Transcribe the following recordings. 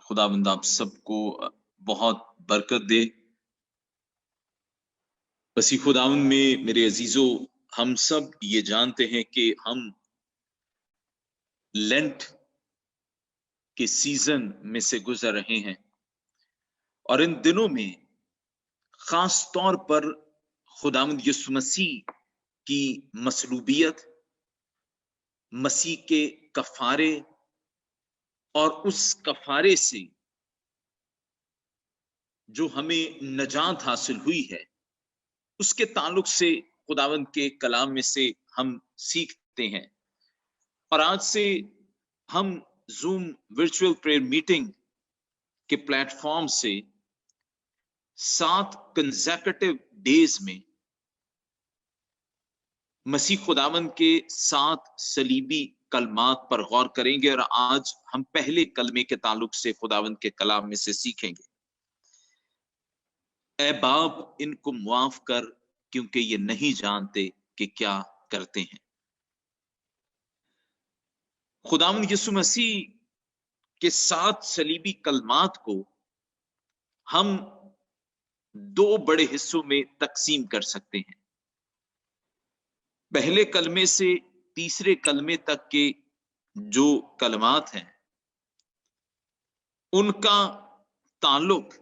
खुदावंद आप सबको बहुत बरकत दे। बसी खुदावंद में मेरे अजीजों, हम सब ये जानते हैं कि हम लेंट के सीजन में से गुजर रहे हैं और इन दिनों में खास तौर पर खुदावंद यीशु मसीह की मसलूबियत, मसीह के कफारे और उस कफारे से जो हमें नजात हासिल हुई है, उसके ताल्लुक से खुदावंद के कलाम में से हम सीखते हैं। और आज से हम जूम वर्चुअल प्रेयर मीटिंग के प्लेटफॉर्म से 7 कंसेक्यूटिव डेज में मसीह खुदावंद के 7 सलीबी कलमात पर गौर करेंगे और आज हम पहले कलमे के ताल्लुक से खुदावंद के कलाम में से सीखेंगे। ऐ बाप, इनको मुआफ कर, क्योंकि ये नहीं जानते कि क्या करते हैं। खुदावंद यीशु मसीह के 7 सलीबी कलमात को हम 2 बड़े हिस्सों में तकसीम कर सकते हैं। पहले कलमे से तीसरे कलमे तक के जो कलमात हैं, उनका ताल्लुक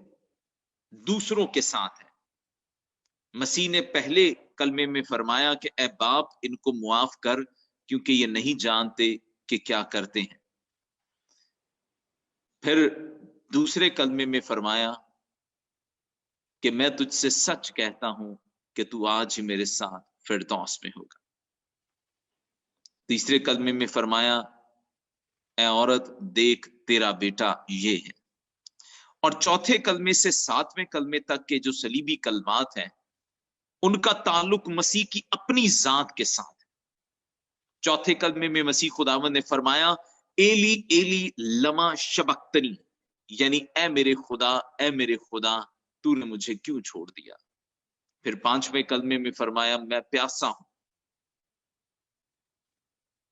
दूसरों के साथ है। मसीह ने पहले कलमे में फरमाया कि ऐ बाप, इनको मुआफ कर, क्योंकि ये नहीं जानते कि क्या करते हैं। फिर दूसरे कलमे में फरमाया कि मैं तुझसे सच कहता हूं कि तू आज ही मेरे साथ फिरदौस में होगा। तीसरे कलमे में फरमाया, ऐ औरत, देख तेरा बेटा ये है। और चौथे कलमे से 7वें कलमे तक के जो सलीबी कलमात हैं, उनका ताल्लुक मसीह की अपनी जात के साथ है। चौथे कलमे में मसीह खुदावंद ने फरमाया, एली एली लमा शबक्तनी, यानी ऐ मेरे खुदा तूने मुझे क्यों छोड़ दिया। फिर 5वें कलमे में फरमाया, मैं प्यासा हूं।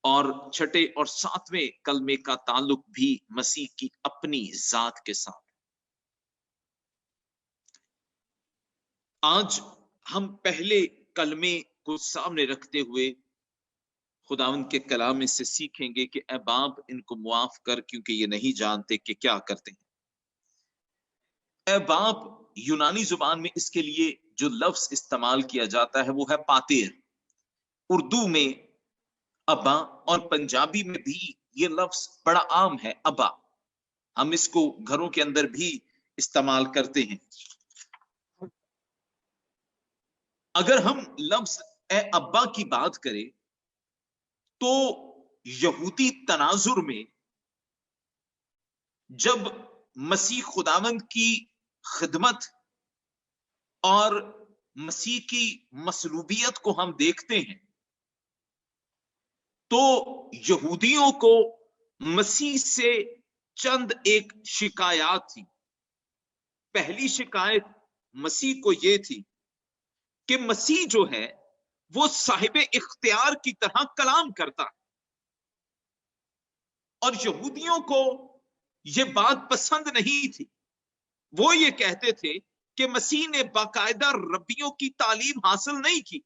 और छठे और 7वें कलमे का ताल्लुक भी मसीह की अपनी जात के साथ। आज हम पहले कलमे को सामने रखते हुए खुदावंद के कलाम में से सीखेंगे कि ऐ बाप, इनको मुआफ कर, क्योंकि ये नहीं जानते कि क्या करते हैं। ऐ बाप, यूनानी जुबान में इसके लिए जो लफ्ज इस्तेमाल किया जाता है वो है पातेर। उर्दू में अब्बा और पंजाबी में भी ये लफ्ज बड़ा आम है, अब्बा। हम इसको घरों के अंदर भी इस्तेमाल करते हैं। अगर हम लफ्ज ए अब्बा की बात करें तो यहूदी तनाजुर में जब मसीह खुदावंद की खिदमत और मसीह की मसलूबियत को हम देखते हैं तो यहूदियों को मसीह से चंद एक शिकायत थी। पहली शिकायत मसीह को यह थी कि मसीह जो है वो साहिब इख्तियार की तरह कलाम करता है, और यहूदियों को यह बात पसंद नहीं थी। वो ये कहते थे कि मसीह ने बाकायदा रब्बियों की तालीम हासिल नहीं की,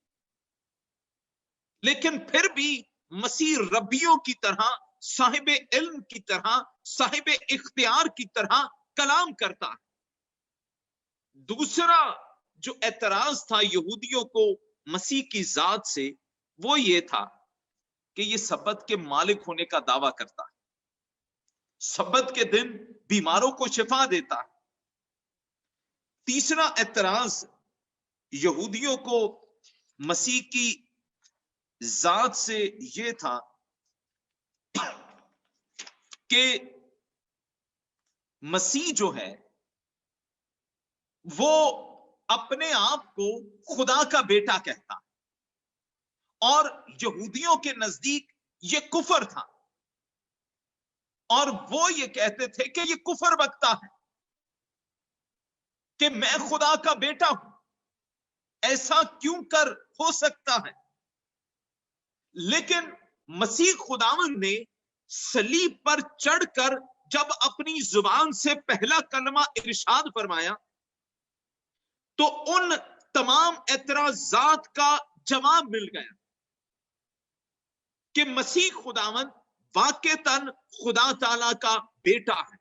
लेकिन फिर भी मसीह रब्बियों की तरह, साहिब इल्म की तरह, साहिब इख्तियार की तरह कलाम करता है। दूसरा जो एतराज था यहूदियों को मसीह की जात से, वो ये था कि ये सब्बत के मालिक होने का दावा करता है, सब्बत के दिन बीमारों को शिफा देता है। तीसरा एतराज यहूदियों को मसीह की जात से ये था कि मसीह जो है वो अपने आप को खुदा का बेटा कहता है, और यहूदियों के नजदीक ये कुफर था, और वो ये कहते थे कि ये कुफर बकता है कि मैं खुदा का बेटा हूं, ऐसा क्यों कर हो सकता है। लेकिन मसीह खुदावंद ने सलीब पर चढ़कर جب اپنی زبان سے پہلا کلمہ ارشاد فرمایا تو ان تمام اعتراضات کا جواب مل گیا کہ مسیح خداوند واقعتاً خدا تعالی کا بیٹا ہے.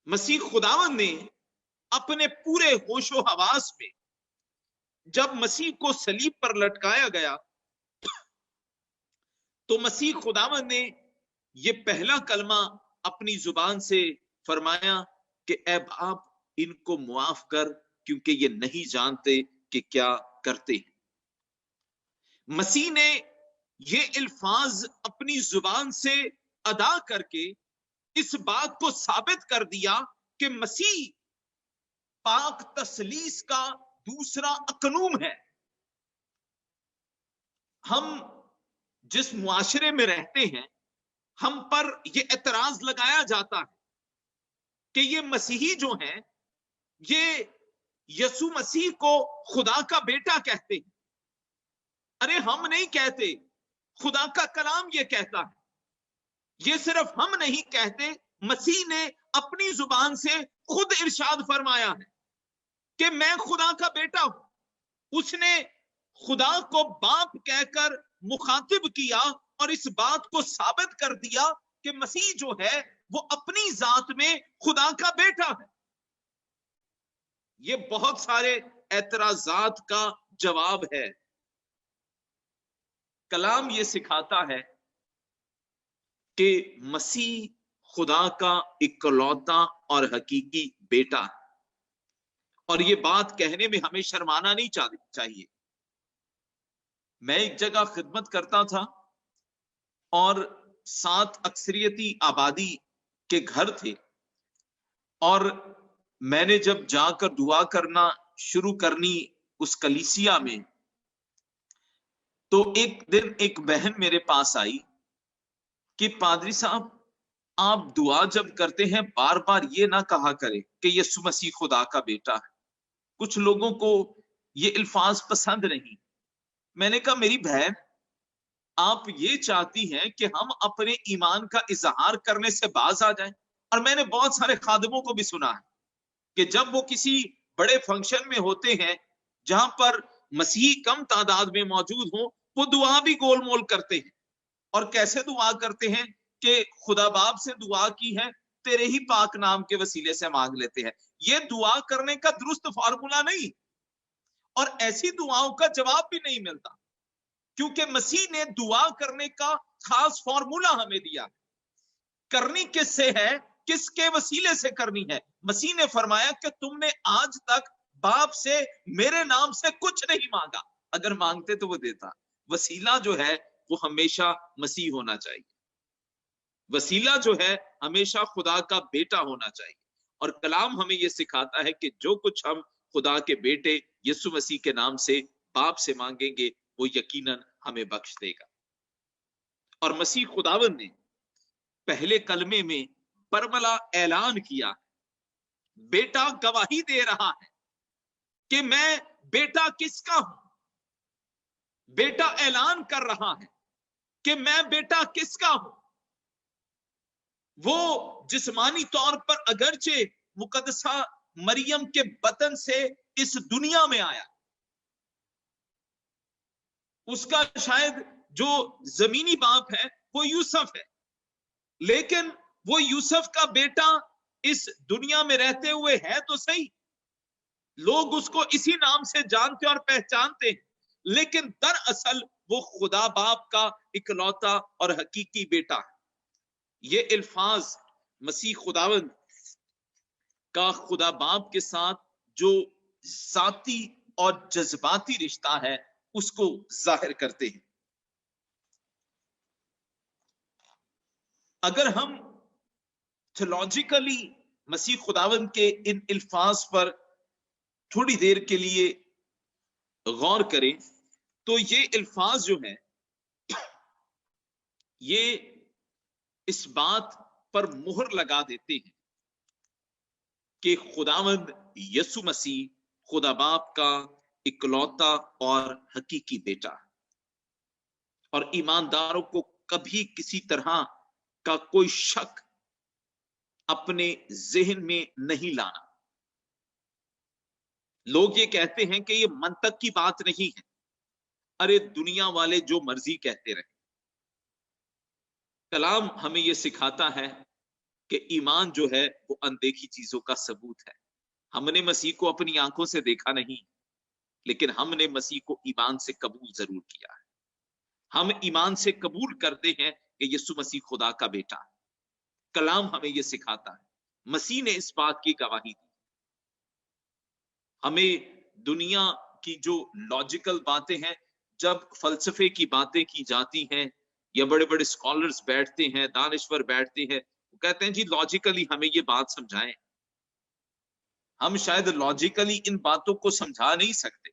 مسیح خداوند نے اپنے پورے ہوش و حواس میں جب مسیح کو صلیب پر لٹکایا گیا تو مسیح خداوند نے یہ پہلا کلمہ اپنی زبان سے فرمایا کہ اے باپ ان کو معاف کر کیونکہ یہ نہیں جانتے کہ کیا کرتے ہیں. مسیح نے یہ الفاظ اپنی زبان سے ادا کر کے اس بات کو ثابت کر دیا کہ مسیح پاک تثلیث کا دوسرا اقنوم ہے. ہم جس معاشرے میں رہتے ہیں ہم پر یہ اعتراض لگایا جاتا ہے کہ یہ مسیحی جو ہیں یہ یسوع مسیح کو خدا کا بیٹا کہتے ہیں. ارے ہم نہیں کہتے، خدا کا کلام یہ کہتا ہے. یہ صرف ہم نہیں کہتے، مسیح نے اپنی زبان سے خود ارشاد فرمایا ہے کہ میں خدا کا بیٹا ہوں. اس نے خدا کو باپ کہہ کر مخاطب کیا اور اس بات کو ثابت کر دیا کہ مسیح جو ہے وہ اپنی ذات میں خدا کا بیٹا ہے. یہ بہت سارے اعتراضات کا جواب ہے. کلام یہ سکھاتا ہے کہ مسیح خدا کا اکلوتا اور حقیقی بیٹا ہے، اور یہ بات کہنے میں ہمیں شرمانا نہیں چاہیے. میں ایک جگہ خدمت کرتا تھا اور 7 اکثریتی آبادی کے گھر تھے، اور میں نے جب جا کر دعا کرنا شروع کرنی اس کلیسیا میں تو ایک دن ایک بہن میرے پاس آئی کہ پادری صاحب آپ دعا جب کرتے ہیں بار بار یہ نہ کہا کرے کہ یسوع مسیح خدا کا بیٹا ہے. کچھ لوگوں کو یہ الفاظ پسند نہیں. میں نے کہا میری بہن آپ یہ چاہتی ہیں کہ ہم اپنے ایمان کا اظہار کرنے سے باز آ جائیں. اور میں نے بہت سارے خادموں کو بھی سنا ہے کہ جب وہ کسی بڑے فنکشن میں ہوتے ہیں جہاں پر مسیحی کم تعداد میں موجود ہوں، وہ دعا بھی گول مول کرتے ہیں. اور کیسے دعا کرتے ہیں کہ خدا باپ سے دعا کی ہے، تیرے ہی پاک نام کے وسیلے سے مانگ لیتے ہیں. یہ دعا کرنے کا درست فارمولا نہیں، اور ایسی دعاؤں کا جواب بھی نہیں ملتا، کیونکہ مسیح نے دعا کرنے کا خاص فارمولا ہمیں دیا. کرنی کس سے ہے، کس کے وسیلے سے کرنی ہے؟ مسیح نے فرمایا کہ تم نے آج تک باپ سے میرے نام سے کچھ نہیں مانگا. اگر مانگتے تو وہ دیتا. وسیلہ جو ہے وہ ہمیشہ مسیح ہونا چاہیے. وسیلہ جو ہے ہمیشہ خدا کا بیٹا ہونا چاہیے. اور کلام ہمیں یہ سکھاتا ہے کہ جو کچھ ہم خدا کے بیٹے یسوع مسیح کے نام سے باپ سے مانگیں گے وہ یقیناً ہمیں بخش دے گا. اور مسیح خداوند نے پہلے کلمے میں برملا اعلان کیا، بیٹا گواہی دے رہا ہے کہ میں بیٹا کس کا ہوں. بیٹا اعلان کر رہا ہے کہ میں بیٹا کس کا ہوں. وہ جسمانی طور پر اگرچہ مقدسہ مریم کے بطن سے اس دنیا میں آیا، اس کا شاید جو زمینی باپ ہے وہ یوسف ہے، لیکن وہ یوسف کا بیٹا اس دنیا میں رہتے ہوئے ہے تو صحیح، لوگ اس کو اسی نام سے جانتے اور پہچانتے ہیں، لیکن دراصل وہ خدا باپ کا اکلوتا اور حقیقی بیٹا ہے. یہ الفاظ مسیح خداوند کا خدا باپ کے ساتھ جو ذاتی اور جذباتی رشتہ ہے اس کو ظاہر کرتے ہیں. اگر ہم تھیولوجیکلی مسیح خداوند کے ان الفاظ پر تھوڑی دیر کے لیے غور کریں تو یہ الفاظ جو ہیں یہ اس بات پر مہر لگا دیتے ہیں کہ خداوند یسوع مسیح خدا باپ کا اکلوتا اور حقیقی بیٹا ہے، اور ایمانداروں کو کبھی کسی طرح का कोई शक अपने जहन में नहीं लाना। लोग ये कहते हैं कि ये मंतक की बात नहीं है, अरे दुनिया वाले जो मर्जी कहते रहे। कलाम हमें ये सिखाता है कि ईमान जो है वो अनदेखी चीजों का सबूत है। हमने मसीह को अपनी आंखों से देखा नहीं, लेकिन हमने मसीह को ईमान से कबूल जरूर किया है। हम ईमान से कबूल करते हैं कि यीशु मसीह खुदा का बेटा है। कलाम हमें यह सिखाता है, मसीह ने इस बात की गवाही दी। हमें दुनिया की जो लॉजिकल बातें हैं, जब फलसफे की बातें की जाती हैं या बड़े बड़े स्कॉलर्स बैठते हैं, दानिश्वर बैठते हैं, वो कहते हैं जी लॉजिकली हमें ये बात समझाएं। हम शायद लॉजिकली इन बातों को समझा नहीं सकते,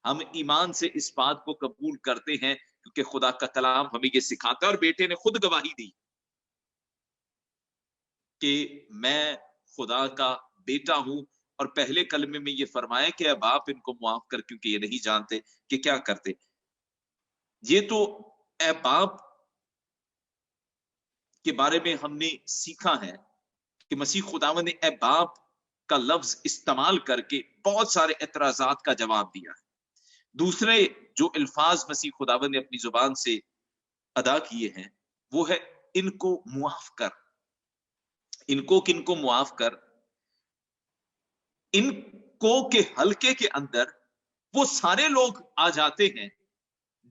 हम ईमान से इस बात को कबूल करते हैं क्योंकि खुदा का कलाम हमें ये सिखाता है। और बेटे ने खुद गवाही दी कि मैं खुदा का बेटा हूं, और पहले कलमे में ये फरमाया कि अब आप इनको मुआफ कर क्योंकि ये नहीं जानते कि क्या करते। ये तो ए बाप के बारे में हमने सीखा है कि मसीह खुदावंद ने ए बाप का लफ्ज इस्तेमाल करके बहुत सारे एतराजात का जवाब दिया है। दूसरे जो अल्फाज मसीह खुदावंद ने अपनी जुबान से अदा किए हैं वो है इनको मुआफ कर। इनको किनको मुआफ कर? इनको के हल्के के अंदर वो सारे लोग आ जाते हैं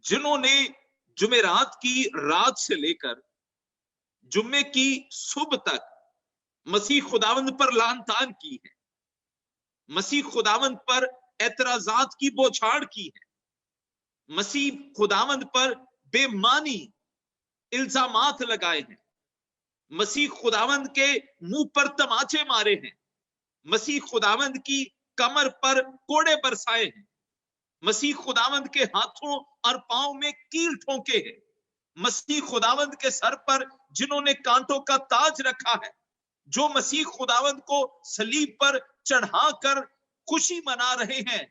जिन्होंने जुमेरात की रात से लेकर जुम्मे की सुबह तक मसीह खुदावंद पर लानतान की है, मसीह खुदावंद पर एतराजात की बौछार की है, मसीह खुदावंद पर बेमानी इल्जामात लगाए हैं, मसीह खुदावंद के मुंह पर तमाचे मारे हैं, मसीह खुदावंद की कमर पर कोड़े बरसाए हैं, मसीह खुदावंद के हाथों और पांव में कील ठोंके हैं, मसीह खुदावंद के सर पर जिन्होंने कांटों का ताज रखा है, जो मसीह खुदावंद को सलीब पर चढ़ाकर खुशी मना रहे हैं,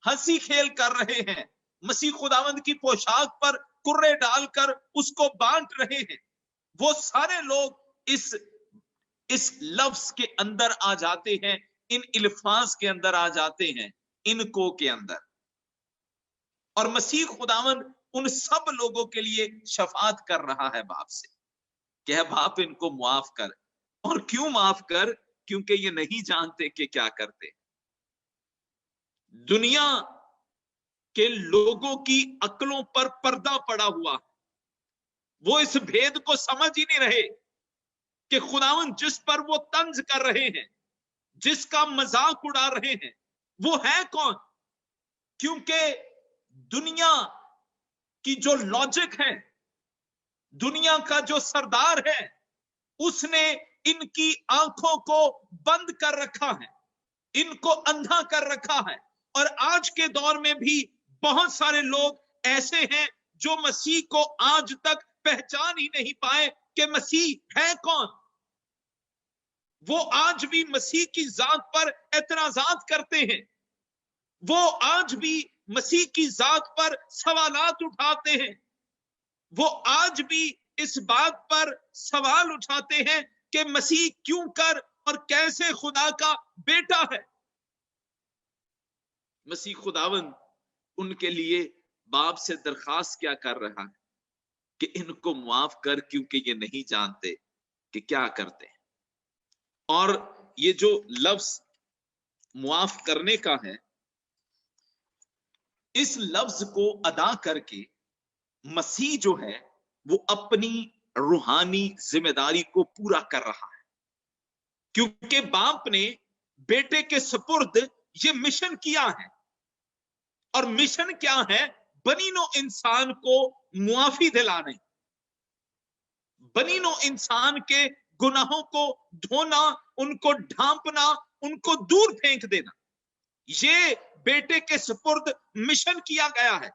हंसी खेल कर रहे हैं, मसीह खुदावंद की पोशाक पर कुर्रे डालकर उसको बांट रहे हैं, वो सारे लोग इस लफ्ज के अंदर आ जाते हैं, इन इल्फाज के अंदर आ जाते हैं, इनको के अंदर। और मसीह खुदावंद उन सब लोगों के लिए शफात कर रहा है बाप से कि बाप इनको मुआफ कर। और क्यों माफ कर? क्योंकि ये नहीं जानते कि क्या करते। दुनिया के लोगों की अक्लों पर पर्दा पड़ा हुआ, वो इस भेद को समझ ही नहीं रहे कि खुदावंद जिस पर वो तंज कर रहे हैं, जिसका मजाक उड़ा रहे हैं, वो है कौन? क्योंकि दुनिया की जो लॉजिक है, दुनिया का जो सरदार है, उसने इनकी आंखों को बंद कर रखा है, इनको अंधा कर रखा है। और आज के दौर में भी बहुत सारे लोग ऐसे हैं जो मसीह को आज तक पहचान ही नहीं पाए कि मसीह है कौन। वो आज भी मसीह की जात पर एतराजात करते हैं, वो आज भी मसीह की जात पर सवालात उठाते हैं, वो आज भी इस बात पर सवाल उठाते हैं कि मसीह क्यों कर और कैसे खुदा का बेटा है। मसीह खुदावंद उनके लिए बाप से दरखास्त क्या कर रहा है कि इनको मुआफ कर क्योंकि ये नहीं जानते कि क्या करते हैं। और ये जो लफ्ज मुआफ करने का है, इस लफ्ज को अदा करके मसीह जो है वो अपनी रूहानी जिम्मेदारी को पूरा कर रहा है, क्योंकि बाप ने बेटे के सुपुर्द ये मिशन किया है। और मिशन क्या है? बनीनो इंसान को मुआफी दिलाने, बनीनो इंसान के गुनाहों को धोना, उनको ढांपना, उनको दूर फेंक देना, ये बेटे के सुपुर्द मिशन किया गया है।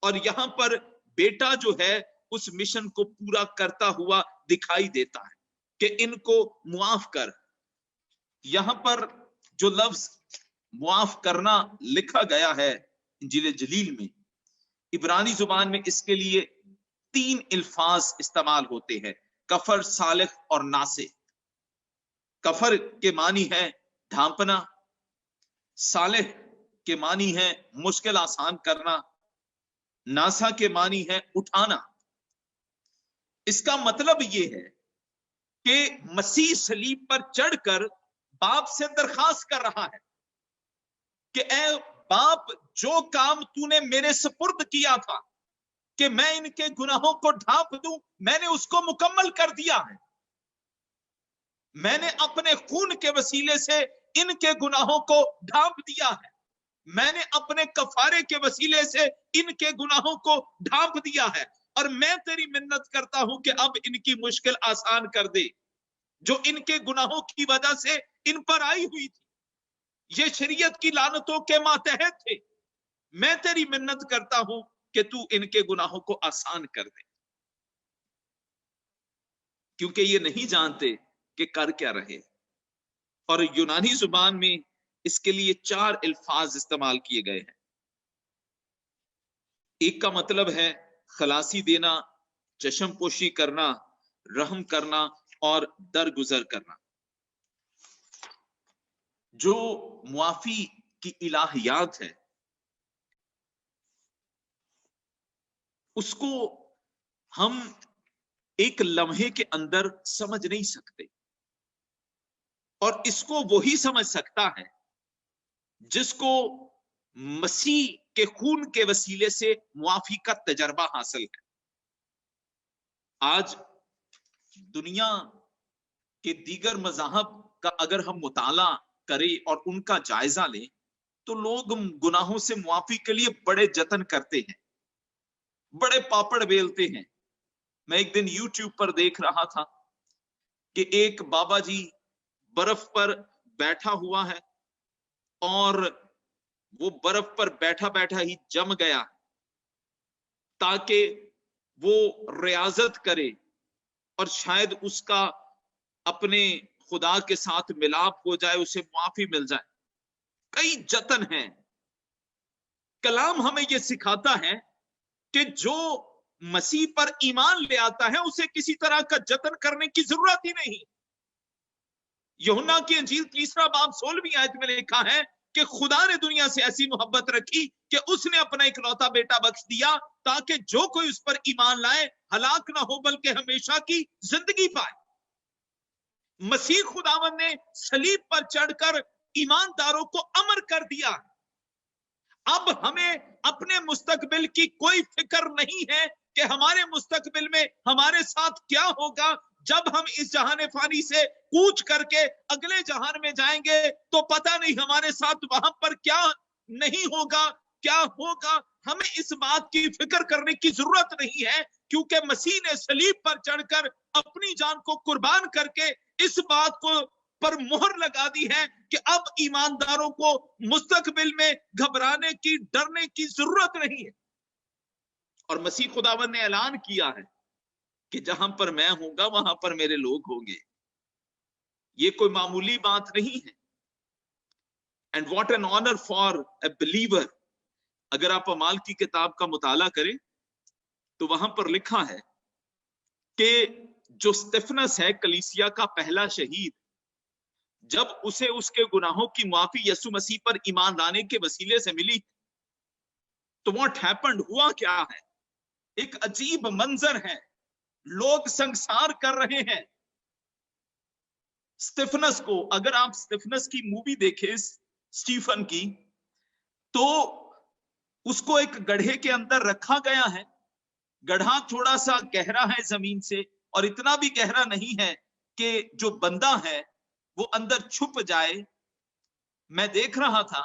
और यहां पर बेटा जो है उस मिशन को पूरा करता हुआ दिखाई देता है कि इनको मुआफ कर। यहां पर जो लफ्ज मुआफ करना लिखा गया है इंजील जलील में, इब्रानी जुबान में इसके लिए 3 अल्फाज इस्तेमाल होते हैं, कफर, सालिह और नासे। कफर के मानी है ढांपना, सालिह के मानी है मुश्किल आसान करना, नासा के मानी है उठाना। इसका मतलब ये है कि मसीह सलीब पर चढ़कर बाप से दरखास्त कर रहा है कि ए बाप, जो काम तूने मेरे सुपुर्द किया था कि मैं इनके गुनाहों को ढांप दूं, मैंने उसको मुकम्मल कर दिया है। मैंने अपने खून के वसीले से इनके गुनाहों को ढांप दिया है। मैंने अपने कफारे के वसीले से इनके गुनाहों को ढांप दिया है। और मैं तेरी मिन्नत करता हूं कि अब इनकी मुश्किल आसान कर दे, जो इनके गुनाहों की वजह से इन पर आई हुई थी। ये शरीयत की लानतों के मातहत थे। मैं तेरी मिन्नत करता हूं कि तू इनके गुनाहों को आसान कर दे, क्योंकि ये नहीं जानते कि कर क्या रहे। और यूनानी जुबान में इसके लिए 4 अल्फाज इस्तेमाल किए गए हैं। एक का मतलब है खलासी देना, चश्मपोशी करना, रहम करना और दरगुजर करना। जो मुआफी की इलाहियात है उसको हम एक लम्हे के अंदर समझ नहीं सकते, और इसको वही समझ सकता है जिसको मसीह के खून के वसीले से मुआफी का तजर्बा हासिल है। आज दुनिया के दीगर मज़हब का अगर हम मुताला करें और उनका जायजा लें तो लोग गुनाहों से मुआफी के लिए बड़े जतन करते हैं, बड़े पापड़ बेलते हैं। मैं एक दिन YouTube पर देख रहा था कि एक बाबा जी बर्फ पर बैठा हुआ है और वो बर्फ पर बैठा बैठा ही जम गया ताकि वो रियाजत करे और शायद उसका अपने खुदा के साथ मिलाप हो जाए, उसे मुआफी मिल जाए। कई जतन हैं। कलाम हमें यह सिखाता है कि जो मसीह पर ईमान ले आता है उसे किसी तरह का जतन करने की जरूरत ही नहीं। यूहन्ना की इंजील 3 बाब 16वीं आयत में लिखा है कि खुदा ने दुनिया से ऐसी मोहब्बत रखी कि उसने अपना इकलौता बेटा बख्श दिया ताकि जो कोई उस पर ईमान लाए हलाक ना हो बल्कि हमेशा की जिंदगी पाए। मसीह खुदावन ने सलीब पर चढ़कर ईमानदारों को अमर कर दिया। अब हमें अपने मुस्तकबिल की कोई फिक्र नहीं है कि हमारे मुस्तकबिल में हमारे साथ क्या होगा। जब हम इस जहान फानी से कूच करके अगले जहान में जाएंगे तो पता नहीं हमारे साथ वहां पर क्या नहीं होगा, क्या होगा। हमें इस बात की फिक्र करने की जरूरत नहीं है, क्योंकि मसीह ने सलीब पर चढ़कर अपनी जान को कुर्बान करके इस बात को पर मोहर लगा दी है कि अब ईमानदारों को मुस्तकबिल में घबराने की, डरने की जरूरत नहीं है। और मसीह खुदावन ने ऐलान किया है कि जहां पर मैं होऊंगा वहां पर मेरे लोग होंगे। ये कोई मामूली बात नहीं है। And what an honour for a believer. अगर आप अमाल की किताब का मुताला करें तो वहां पर लिखा है कि जो स्टेफनस है कलीसिया का पहला शहीद, जब उसे उसके गुनाहों की माफी यसु मसीह पर ईमान लाने के वसीले से मिली तो व्हाट हैपेंड, हुआ क्या है? एक अजीब मंजर है। लोग संसार कर रहे हैं स्टीफनस को। अगर आप स्टीफनस की मूवी देखें स्टीफन की, तो उसको एक गड्ढे के अंदर रखा गया है। गड्ढा थोड़ा सा गहरा है जमीन से, और इतना भी गहरा नहीं है कि जो बंदा है वो अंदर छुप जाए। मैं देख रहा था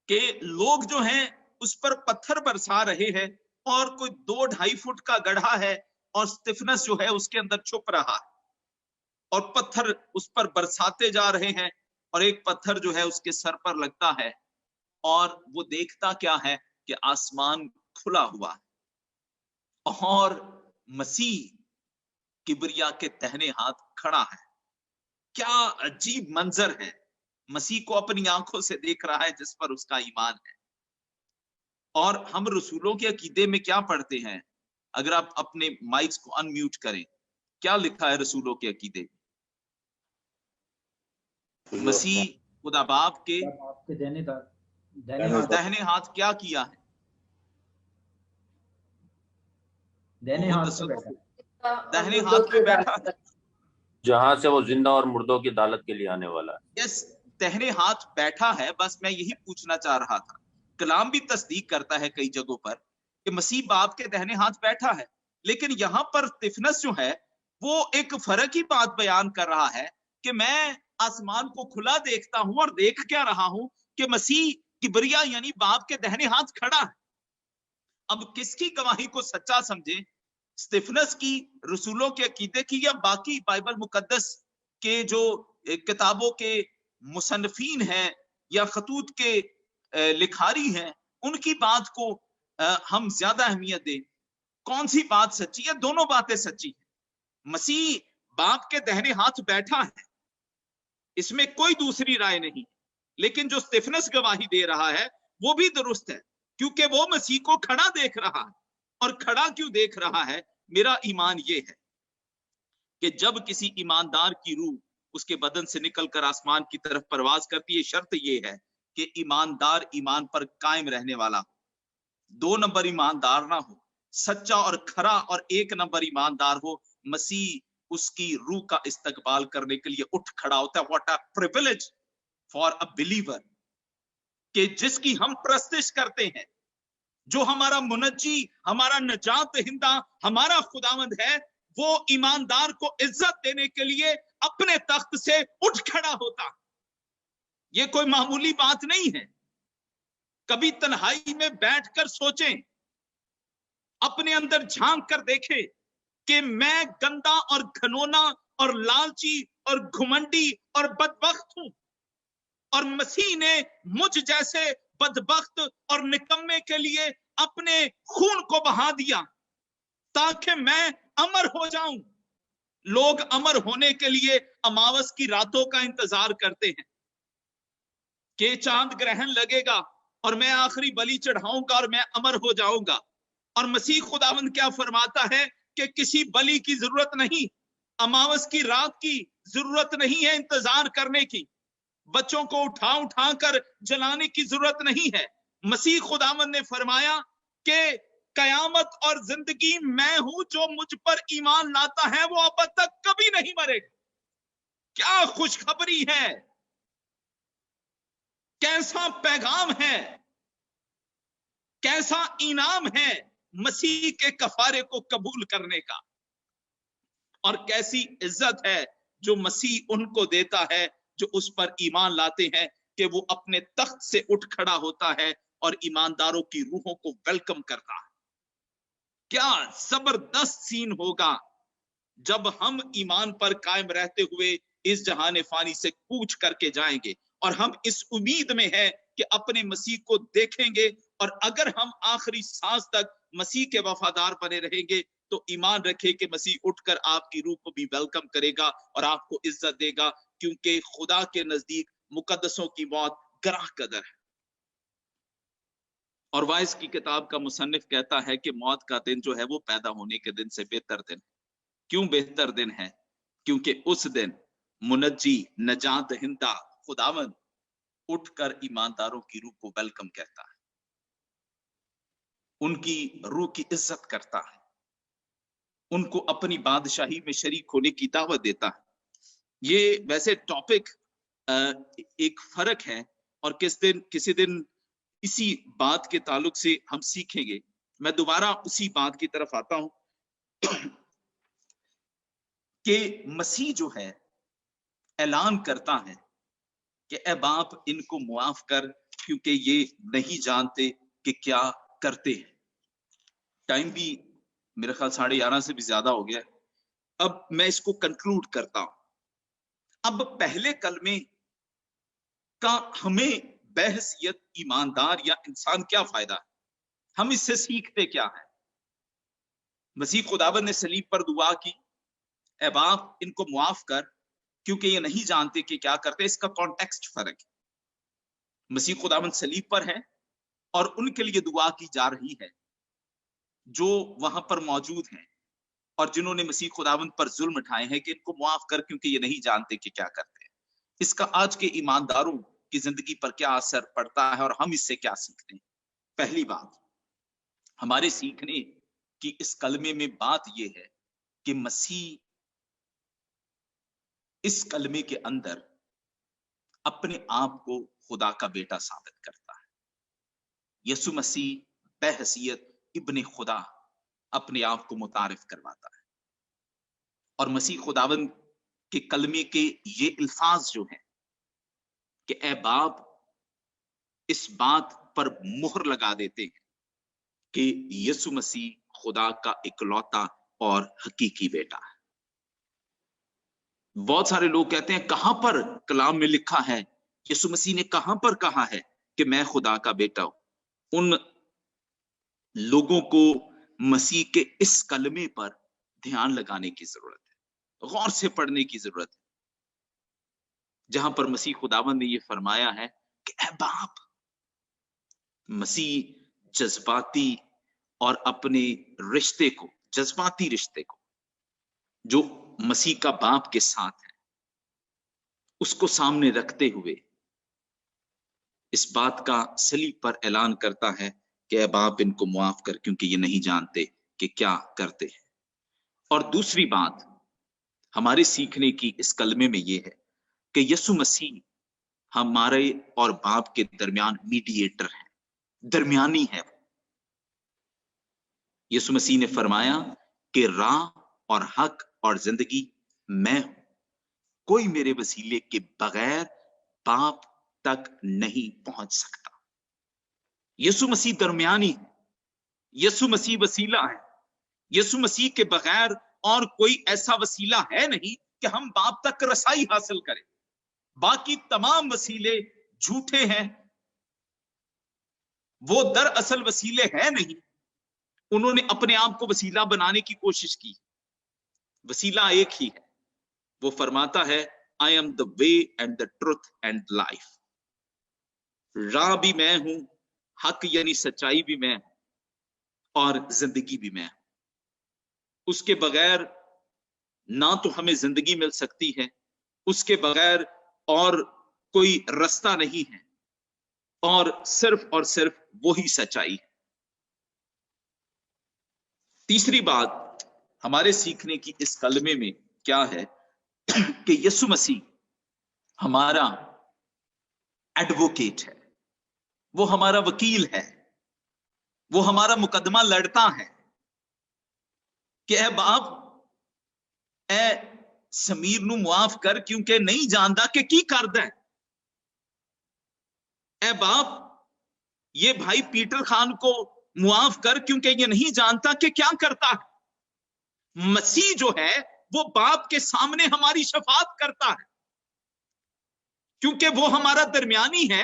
कि लोग जो हैं उस पर पत्थर बरसा रहे हैं, और कोई 2-2.5 फुट का गड्ढा है और स्टीफनस जो है उसके अंदर छुप रहा है, और पत्थर उस पर बरसाते जा रहे हैं, और एक पत्थर जो है उसके सर पर लगता है, और वो देखता क्या है कि आसमान खुला हुआ है और मसीह किबरिया के तहने हाथ खड़ा है। क्या अजीब मंजर है। मसीह को अपनी आंखों से देख रहा है जिस पर उसका ईमान है। और हम रसूलों के अकीदे में क्या पढ़ते हैं اگر آپ اپنے مائکس کو انمیوٹ کریں، کیا لکھا ہے رسولوں کے عقیدے؟ مسیح خدا باپ کے دہنے ہاتھ کیا کیا ہے؟ دہنے ہاتھ پہ بیٹھا ہے، جہاں سے وہ زندہ اور مردوں کی عدالت کے لیے آنے والا ہے۔ یس، دہنے ہاتھ بیٹھا ہے۔ بس میں یہی پوچھنا چاہ رہا تھا، کلام بھی تصدیق کرتا ہے کئی جگہوں پر کہ مسیح باپ کے دہنے ہاتھ بیٹھا ہے، لیکن یہاں پر استفنس جو ہے وہ ایک فرق کی بات بیان کر رہا ہے کہ میں آسمان کو کھلا دیکھتا ہوں اور دیکھ کیا رہا ہوں کہ مسیح کبریا یعنی باپ کے دہنے ہاتھ کھڑا ہے۔ اب کس کی گواہی کو سچا سمجھیں، استفنس کی، رسولوں کے عقیدے کی، یا باقی بائبل مقدس کے جو کتابوں کے مصنفین ہیں یا خطوط کے لکھاری ہیں ان کی بات کو ہم زیادہ اہمیت دیں؟ کون سی بات سچی ہے؟ دونوں باتیں سچی ہیں۔ مسیح باپ کے دہنے ہاتھ بیٹھا ہے، اس میں کوئی دوسری رائے نہیں، لیکن جو استفنس گواہی دے رہا ہے وہ بھی درست ہے، کیونکہ وہ مسیح کو کھڑا دیکھ رہا ہے۔ اور کھڑا کیوں دیکھ رہا ہے؟ میرا ایمان یہ ہے کہ جب کسی ایماندار کی روح اس کے بدن سے نکل کر آسمان کی طرف پرواز کرتی ہے، شرط یہ ہے کہ ایماندار ایمان پر قائم رہنے والا ہو، 2 نمبر ایماندار نہ ہو، سچا اور کھرا اور 1 نمبر ایماندار ہو۔ مسیح اس کی روح کا استقبال کرنے کے لیے اٹھ کھڑا ہوتا ہے۔ What a privilege for a believer, کہ جس کی ہم پرستش کرتے ہیں، جو ہمارا منجی، ہمارا نجات دہندہ، ہمارا خداوند ہے، وہ ایماندار کو عزت دینے کے لیے اپنے تخت سے اٹھ کھڑا ہوتا۔ یہ کوئی معمولی بات نہیں ہے۔ کبھی تنہائی میں بیٹھ کر سوچیں، اپنے اندر جھانک کر دیکھیں کہ میں گندا اور گھنونا اور لالچی اور گھمنڈی اور بدبخت ہوں، اور مسیح نے مجھ جیسے بدبخت اور نکمے کے لیے اپنے خون کو بہا دیا تاکہ میں امر ہو جاؤں۔ لوگ امر ہونے کے لیے اماوس کی راتوں کا انتظار کرتے ہیں کہ چاند گرہن لگے گا اور میں آخری بلی چڑھاؤں گا اور میں امر ہو جاؤں گا۔ اور مسیح خداوند کیا فرماتا ہے کہ کسی بلی کی ضرورت نہیں، اماوس کی رات کی ضرورت نہیں ہے انتظار کرنے کی، بچوں کو اٹھا اٹھا کر جلانے کی ضرورت نہیں ہے۔ مسیح خداوند نے فرمایا کہ قیامت اور زندگی میں ہوں، جو مجھ پر ایمان لاتا ہے وہ اب تک کبھی نہیں مرے گا۔ کیا خوشخبری ہے، کیسا پیغام ہے، کیسا انعام ہے مسیح کے کفارے کو قبول کرنے کا، اور کیسی عزت ہے جو مسیح ان کو دیتا ہے جو اس پر ایمان لاتے ہیں، کہ وہ اپنے تخت سے اٹھ کھڑا ہوتا ہے اور ایمانداروں کی روحوں کو ویلکم کرتا ہے۔ کیا زبردست سین ہوگا جب ہم ایمان پر قائم رہتے ہوئے اس جہان فانی سے کوچ کر کے جائیں گے، اور ہم اس امید میں ہیں کہ اپنے مسیح کو دیکھیں گے، اور اگر ہم آخری سانس تک مسیح کے وفادار بنے رہیں گے تو ایمان رکھے کہ مسیح اٹھ کر آپ کی روح کو بھی ویلکم کرے گا اور آپ کو عزت دے گا، کیونکہ خدا کے نزدیک مقدسوں کی موت گراں قدر ہے۔ اور وائس کی کتاب کا مصنف کہتا ہے کہ موت کا دن جو ہے وہ پیدا ہونے کے دن سے بہتر دن ہے۔ کیوں بہتر دن ہے؟ کیونکہ اس دن منجی، نجات دہندہ خداوند اٹھ کر ایمانداروں کی روح کو ویلکم کہتا ہے، ان کی روح کی عزت کرتا ہے، ان کو اپنی بادشاہی میں شریک ہونے کی دعوت دیتا ہے۔ یہ ویسے ٹاپک ایک فرق ہے، اور کسی دن اسی بات کے تعلق سے ہم سیکھیں گے۔ میں دوبارہ اسی بات کی طرف آتا ہوں کہ مسیح جو ہے اعلان کرتا ہے کہ اے باپ ان کو معاف کر، کیونکہ یہ نہیں جانتے کہ کیا کرتے ہیں۔ ٹائم بھی میرے خیال 11:30 سے بھی زیادہ ہو گیا۔ اب میں اس کو کنکلوڈ کرتا ہوں۔ اب پہلے کلمے کا ہمیں بحیثیت ایماندار یا انسان کیا فائدہ ہے؟ ہم اس سے سیکھتے کیا ہے؟ مسیح خداوند نے صلیب پر دعا کی، اے باپ ان کو معاف کر کیونکہ یہ نہیں جانتے کہ کیا کرتے۔ اس کا کانٹیکسٹ فرق ہے۔ مسیح خداوند صلیب پر ہے اور ان کے لیے دعا کی جا رہی ہے، जो वहां पर मौजूद हैं और जिन्होंने मसीह खुदावंद पर जुल्म उठाए हैं कि इनको मुआफ कर क्योंकि ये नहीं जानते कि क्या करते हैं। इसका आज के ईमानदारों की जिंदगी पर क्या असर पड़ता है और हम इससे क्या सीखते हैं? पहली बात, हमारे सीखने की इस कलमे में बात यह है कि मसीह इस कलमे के अंदर अपने आप को खुदा का बेटा साबित करता है। यसु मसीह बहैसियत इब्ने खुदा अपने आप को मुतारिफ करवाता है और मसीह खुदावंद के कलमे के ये अल्फाज जो हैं कि ए बाप, इस बात पर मुहर लगा देते हैं कि यसु मसीह खुदा का इकलौता और हकीकी बेटा है। बहुत सारे लोग कहते हैं कहां पर कलाम में लिखा है, यसु मसीह ने कहां पर कहा है कि मैं खुदा का बेटा हूं। उन लोगों को मसीह के इस कलमे पर ध्यान लगाने की जरूरत है, गौर से पढ़ने की जरूरत है, जहां पर मसीह खुदावंद ने यह फरमाया है कि ऐ बाप। मसीह जज्बाती और अपने रिश्ते को, जज्बाती रिश्ते को जो मसीह का बाप के साथ है, उसको सामने रखते हुए इस बात का सलीब पर ऐलान करता है कि ऐ बाप, इनको मुआफ कर क्योंकि ये नहीं जानते कि क्या करते हैं। और दूसरी बात हमारे सीखने की इस कलमे में यह है कि यसु मसीह हमारे और बाप के दरमियान मीडिएटर है, दरमियानी है। यसु मसीह ने फरमाया कि राह और हक और जिंदगी मैं हूं, कोई मेरे वसीले के बगैर बाप तक नहीं पहुंच सकता। यसु मसीह दरमियानी है, यसु मसीह वसीला है। यसु मसीह के बगैर और कोई ऐसा वसीला है नहीं कि हम बाप तक रसाई हासिल करें। बाकी तमाम वसीले झूठे हैं, वो दरअसल वसीले हैं नहीं, उन्होंने अपने आप को वसीला बनाने की कोशिश की। वसीला एक ही है, वो फरमाता है I am the way and the truth and life. राह भी मैं हूं, हक यानी सच्चाई भी मैं हूं और जिंदगी भी मैं हूं। उसके बगैर ना तो हमें जिंदगी मिल सकती है, उसके बगैर और कोई रास्ता नहीं है, और सिर्फ वही सच्चाई है। तीसरी बात हमारे सीखने की इस कलमे में क्या है कि यसु मसीह हमारा एडवोकेट है, वो हमारा वकील है, वो हमारा मुकदमा लड़ता है कि ऐ बाप, ऐ समीर नू मुआफ कर क्योंकि नहीं जानता कि की करदा है। ऐ बाप, ये भाई पीटर खान को मुआफ कर क्योंकि ये नहीं जानता कि क्या करता है। मसीह जो है वो बाप के सामने हमारी शफाअत करता है क्योंकि वो हमारा दरमियानी है,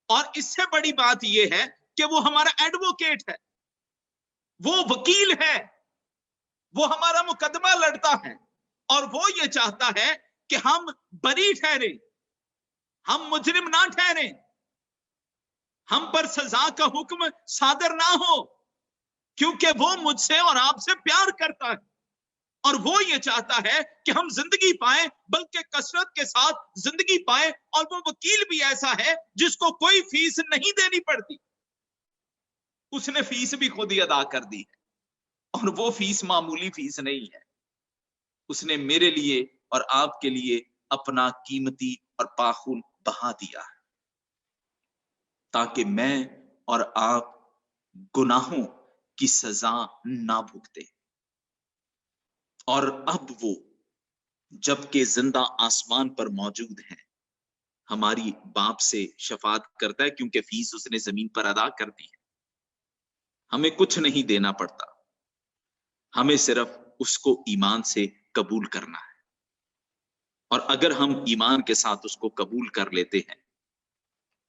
और इससे बड़ी बात यह है कि वो हमारा एडवोकेट है, वो वकील है, वो हमारा मुकदमा लड़ता है और वो ये चाहता है कि हम बरी ठहरे, हम मुजरिम ना ठहरे, हम पर सजा का हुक्म सादर ना हो, क्योंकि वो मुझसे और आपसे प्यार करता है और वो ये चाहता है कि हम जिंदगी पाए, बल्कि कसरत के साथ जिंदगी पाए। और वो वकील भी ऐसा है जिसको कोई फीस नहीं देनी पड़ती, उसने फीस भी खुद ही अदा कर दी है, और वो फीस मामूली फीस नहीं है। उसने मेरे लिए और आपके लिए अपना कीमती और पाखून बहा दिया है ताकि मैं और आप गुनाहों की सजा ना भुगते। और अब वो जबकि जिंदा आसमान पर मौजूद है, हमारी बाप से शफात करता है क्योंकि फीस उसने जमीन पर अदा कर दी है। हमें कुछ नहीं देना पड़ता, हमें सिर्फ उसको ईमान से कबूल करना है। और अगर हम ईमान के साथ उसको कबूल कर लेते हैं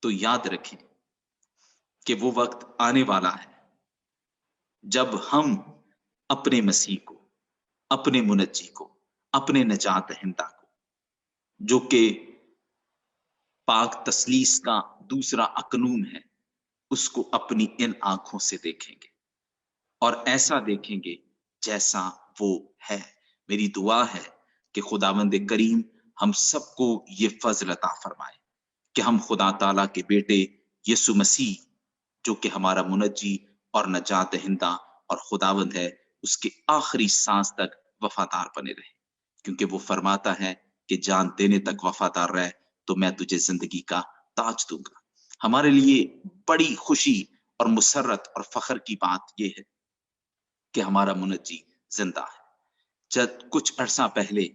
तो याद रखें कि वो वक्त आने वाला है जब हम अपने मसीह को, अपने मुनज्जी को, अपने नजात दहिंदा को, जो कि पाक तसलीस का दूसरा अकनून है, उसको अपनी इन आंखों से देखेंगे اور ایسا دیکھیں گے جیسا وہ ہے۔ میری دعا ہے کہ خداوند کریم ہم سب کو یہ فضل عطا فرمائے کہ ہم خدا تعالیٰ کے بیٹے یسوع مسیح جو کہ ہمارا منجی اور نجات دہندہ اور خداوند ہے، اس کے آخری سانس تک وفادار بنے رہے، کیونکہ وہ فرماتا ہے کہ جان دینے تک وفادار رہ تو میں تجھے زندگی کا تاج دوں گا۔ ہمارے لیے بڑی خوشی اور مسرت اور فخر کی بات یہ ہے کہ ہمارا منجی زندہ ہے۔ جب کچھ عرصہ پہلے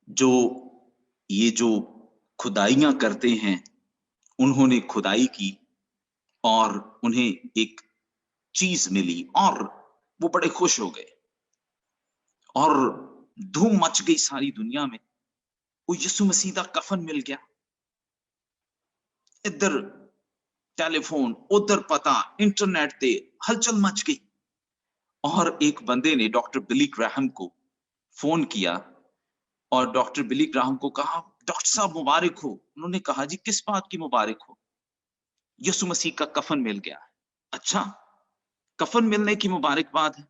جو کھدائیاں کرتے ہیں انہوں نے کھدائی کی اور انہیں ایک چیز ملی اور وہ بڑے خوش ہو گئے اور دھوم مچ گئی ساری دنیا میں۔ وہ یسوع مسیح کا کفن مل گیا، ادھر ٹیلی فون ادھر پتا انٹرنیٹ تے ہلچل مچ گئی، اور ایک بندے نے ڈاکٹر بلی گراہم کو فون کیا اور ڈاکٹر بلی گراہم کو کہا ڈاکٹر صاحب مبارک ہو۔ انہوں نے کہا جی کس بات کی مبارک ہو؟ یسوع مسیح کا کفن مل گیا۔ اچھا، کفن ملنے کی مبارکباد ہے؟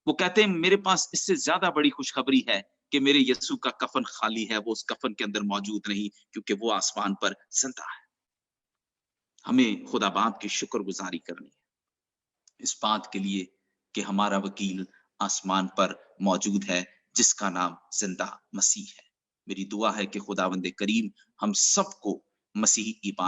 وہ کہتے ہیں میرے پاس اس سے زیادہ بڑی خوشخبری ہے کہ میرے یسوع کا کفن خالی ہے، وہ اس کفن کے اندر موجود نہیں، کیونکہ وہ آسمان پر زندہ ہے۔ ہمیں خدا باپ کی شکر گزاری کرنی ہے اس بات کے لیے کہ ہمارا وکیل آسمان پر موجود ہے جس کا نام زندہ مسیح ہے۔ میری دعا ہے کہ خداوند کریم ہم سب کو مسیحی ایمان